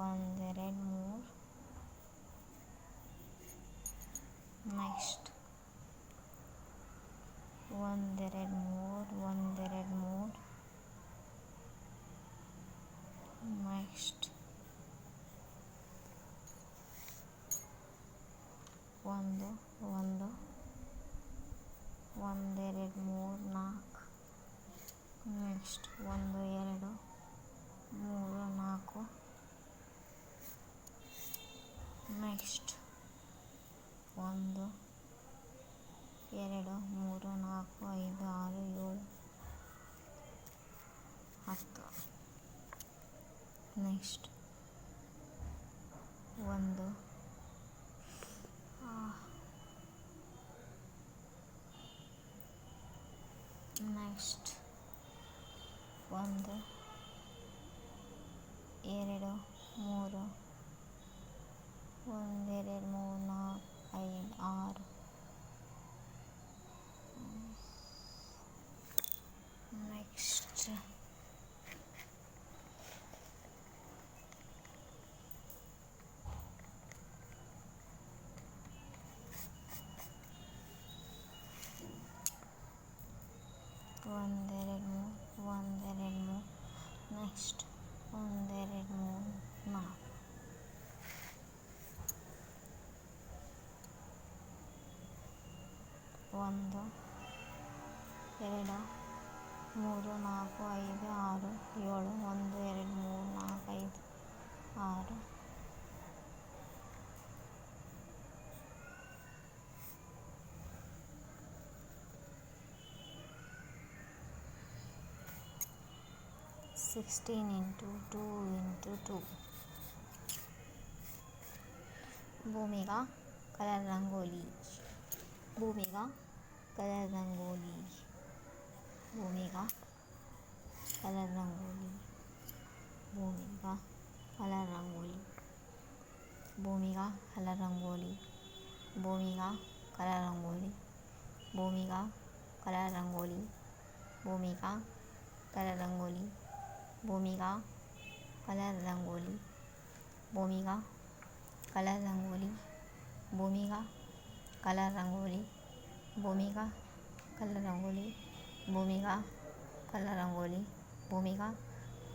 ಒಂದೆರಡು ಮೂರು. ನೆಕ್ಸ್ಟ್ ಒಂದೆರಡು ಮೂರು. ನೆಕ್ಸ್ಟ್ ಒಂದು ಒಂದೆರಡು ಮೂರು ನಾಲ್ಕು. Next 1 2 3 4. Next 1 2 3 4 5 6 7 10. Next 1 next 1 2 3 1 2 3 4 5 6. Next 1 2 3. Next 1 2 3 4. 1 2 3 4 5 6 7. 1 2 3 4 5 6. 16 into 2 into 2. भूमिका कलर रंगोली. भूमिका कलर रंगोली. भूमिका कलर रंगोली. भूमिका कलर रंगोली. भूमिका कलर रंगोली. भूमिका कलर रंगोली. भूमिका कलर रंगोली. भूमिका कलर रंगोली. भूमिका कलर रंगोली. भूमिका कलर रंगोली. भूमिका कलर रंगोली. भूमिका कलर रंगोली. भूमिका कलर रंगोली. भूमिका